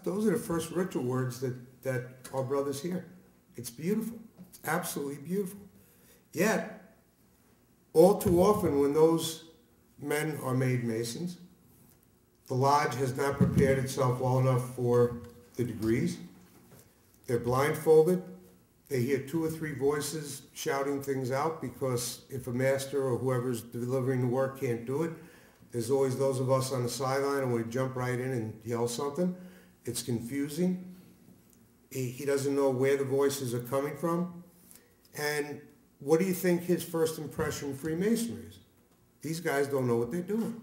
Those are the first ritual words that our brothers hear. It's beautiful. It's absolutely beautiful. Yet, all too often when those men are made Masons, the lodge has not prepared itself well enough for the degrees. They're blindfolded. They hear 2 or 3 voices shouting things out because if a master or whoever's delivering the work can't do it, there's always those of us on the sideline and we jump right in and yell something. It's confusing. He doesn't know where the voices are coming from. And what do you think his first impression of Freemasonry is? These guys don't know what they're doing.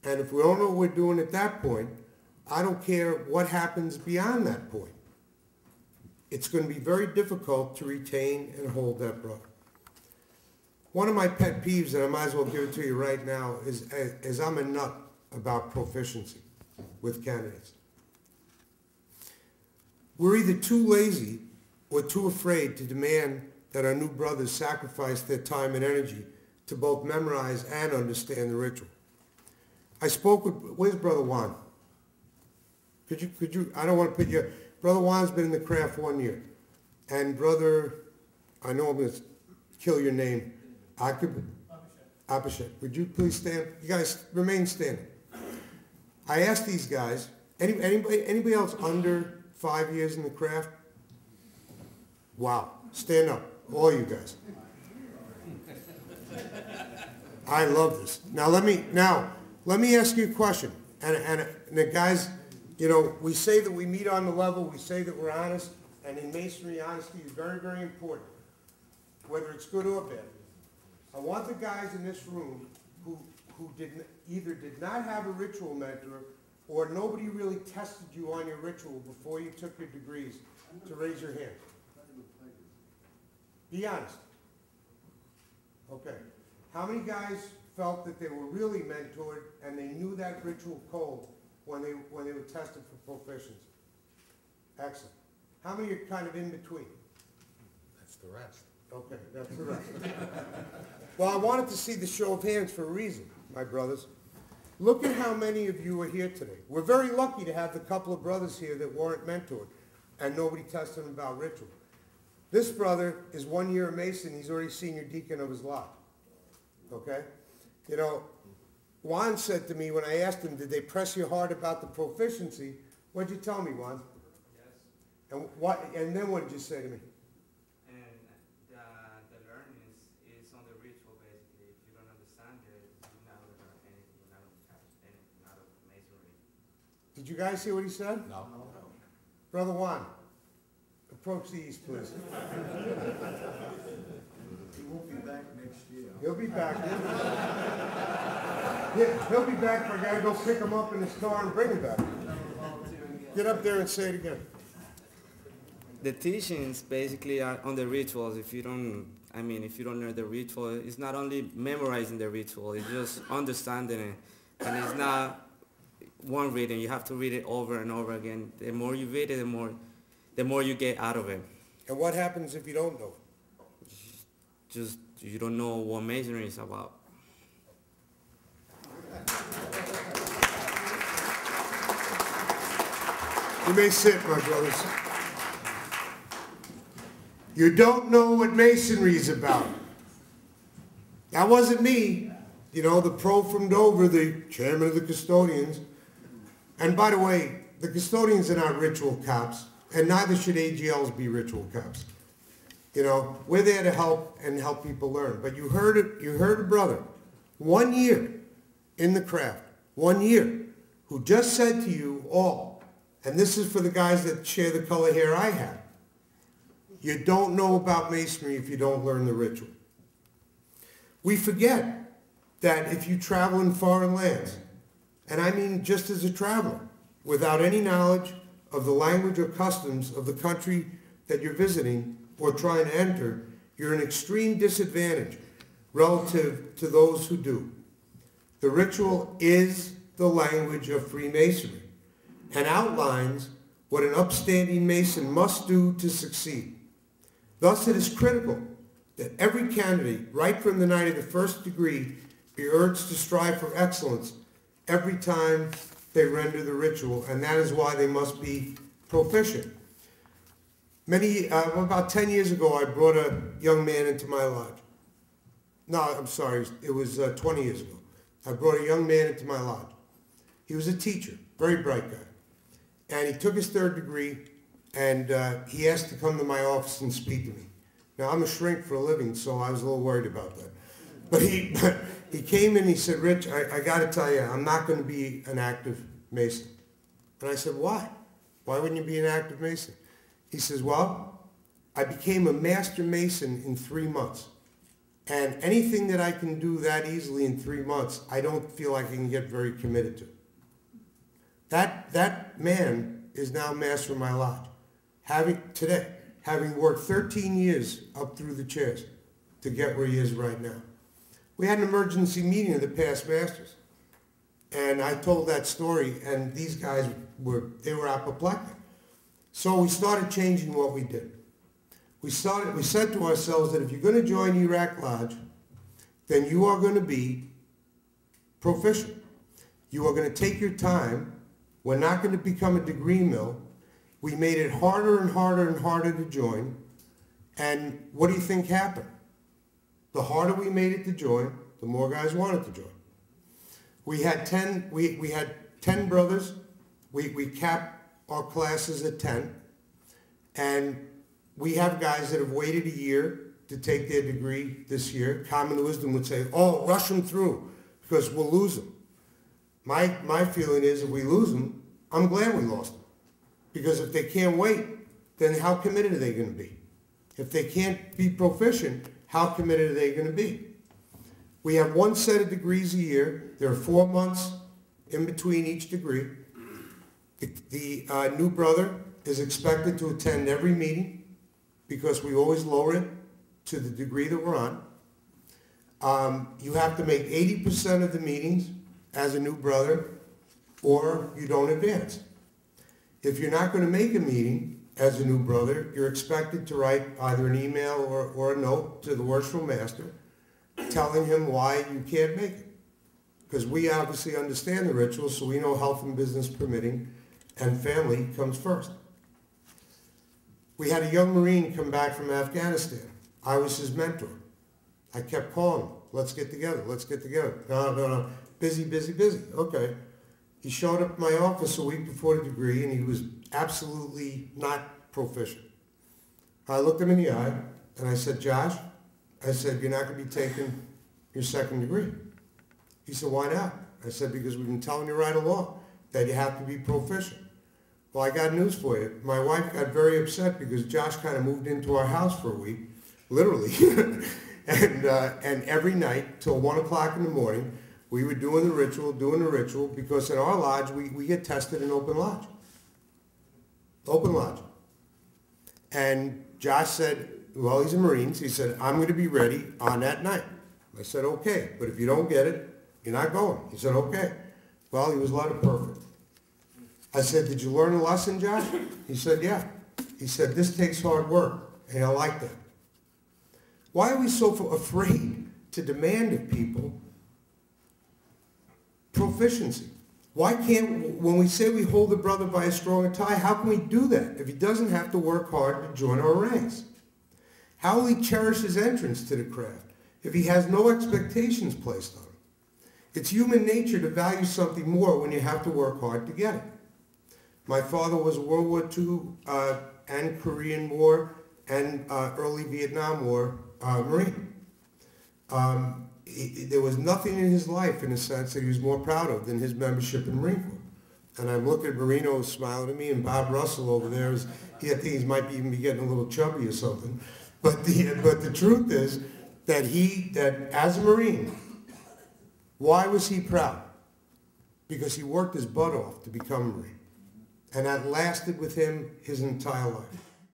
And if we don't know what we're doing at that point, I don't care what happens beyond that point. It's going to be very difficult to retain and hold that brother. One of my pet peeves, and I might as well give it to you right now, is I'm a nut about proficiency with candidates. We're either too lazy or too afraid to demand that our new brothers sacrifice their time and energy to both memorize and understand the ritual. I spoke with, where's Brother Juan? Could you, I don't want to put you, Brother Juan's been in the craft 1 year. And Brother, I know I'm going to kill your name, Abhishek. Would you please stand? You guys remain standing. I asked these guys, anybody else under 5 years in the craft? Wow, stand up, all you guys. I love this. Now let me ask you a question. And the guys, you know, we say that we meet on the level, we say that we're honest, and in Masonry, honesty is very, very important, whether it's good or bad. I want the guys in this room who either did not have a ritual mentor or nobody really tested you on your ritual before you took your degrees to raise your hand. Be honest. Okay. How many guys felt that they were really mentored and they knew that ritual code when they were tested for proficiency? Excellent. How many are kind of in between? That's the rest. Okay, that's the rest. Well, I wanted to see the show of hands for a reason, my brothers. Look at how many of you are here today. We're very lucky to have the couple of brothers here that weren't mentored and nobody tested them about ritual. This brother is 1 year a Mason. He's already senior deacon of his lodge. Okay? You know, Juan said to me when I asked him, did they press you hard about the proficiency? What'd you tell me, Juan? Yes. And then what did you say to me? And the learning is on the ritual, basically. If you don't understand it, you're not going to learn anything. You're not going to catch anything out of Masonry. Did you guys hear what he said? No. Brother Juan, approach the east, please. He won't be back next year. He'll be back. He'll be back, but I gotta go pick him up in his car and bring him back. Get up there and say it again. The teachings basically are on the rituals. If you don't learn the ritual, it's not only memorizing the ritual, it's just understanding it. And it's not one reading. You have to read it over and over again. The more you read it, the more you get out of it. And what happens if you don't know it? Just, you don't know what Masonry is about. You may sit, my brothers. You don't know what Masonry is about. That wasn't me. You know, the pro from Dover, the chairman of the custodians. And by the way, the custodians are not ritual cops, and neither should AGLs be ritual cops. You know, we're there to help and help people learn. But you heard it, you heard a brother, 1 year in the craft, 1 year, who just said to you all, and this is for the guys that share the color hair I have, you don't know about Masonry if you don't learn the ritual. We forget that if you travel in foreign lands, and I mean just as a traveler, without any knowledge of the language or customs of the country that you're visiting or trying to enter, you're in extreme disadvantage relative to those who do. The ritual is the language of Freemasonry and outlines what an upstanding Mason must do to succeed. Thus, it is critical that every candidate, right from the night of the first degree, be urged to strive for excellence every time they render the ritual, and that is why they must be proficient. About 10 years ago, I brought a young man into my lodge. No, I'm sorry, it was 20 years ago. I brought a young man into my lodge. He was a teacher, very bright guy. And he took his 3rd degree, and he asked to come to my office and speak to me. Now, I'm a shrink for a living, so I was a little worried about that. But he came in and he said, Rich, I got to tell you, I'm not going to be an active Mason. And I said, why? Why wouldn't you be an active Mason? He says, well, I became a master Mason in 3 months. And anything that I can do that easily in 3 months, I don't feel like I can get very committed to. That man is now master of my lodge. Having worked 13 years up through the chairs to get where he is right now. We had an emergency meeting of the past masters. And I told that story, and these guys were apoplectic. So we started changing what we did. We said to ourselves that if you're going to join Iraq Lodge, then you are going to be proficient. You are going to take your time. We're not going to become a degree mill. We made it harder and harder and harder to join. And what do you think happened? The harder we made it to join, the more guys wanted to join. We had 10 brothers. We capped our classes at 10. And we have guys that have waited a year to take their degree this year. Common wisdom would say, oh, rush them through because we'll lose them. My feeling is if we lose them, I'm glad we lost them. Because if they can't wait, then how committed are they going to be? If they can't be proficient, how committed are they going to be? We have 1 set of degrees a year. There are 4 months in between each degree. The new brother is expected to attend every meeting because we always lower it to the degree that we're on. You have to make 80% of the meetings as a new brother or you don't advance. If you're not going to make a meeting as a new brother, you're expected to write either an email or a note to the worshipful master telling him why you can't make it. Because we obviously understand the rituals, so we know health and business permitting, and family comes first. We had a young Marine come back from Afghanistan. I was his mentor. I kept calling him, let's get together, let's get together. No, busy, busy, busy. Okay. He showed up at my office a week before the degree, and he was absolutely not proficient. I looked him in the eye, and I said, Josh, I said, you're not going to be taking your 2nd degree. He said, why not? I said, because we've been telling you right along that you have to be proficient. Well, I got news for you. My wife got very upset because Josh kind of moved into our house for a week, literally. and every night till 1 o'clock in the morning, we were doing the ritual, because in our lodge, we get tested in open lodge. Open lodge. And Josh said, well, he's a Marine, so he said, I'm going to be ready on that night. I said, okay, but if you don't get it, you're not going. He said, okay. Well, he was letter perfect. I said, did you learn a lesson, Josh? He said, yeah. He said, this takes hard work, and I like that. Why are we so afraid to demand of people proficiency? Why can't, when we say we hold the brother by a stronger tie, how can we do that if he doesn't have to work hard to join our ranks? How will he cherish his entrance to the craft if he has no expectations placed on him? It's human nature to value something more when you have to work hard to get it. My father was a World War II and Korean War and early Vietnam War Marine. There was nothing in his life, in a sense, that he was more proud of than his membership in the Marine Corps. And I'm looking at Marino smiling at me, and Bob Russell over there I think he might even be getting a little chubby or something. But the truth is that as a Marine, why was he proud? Because he worked his butt off to become a Marine. And that lasted with him his entire life.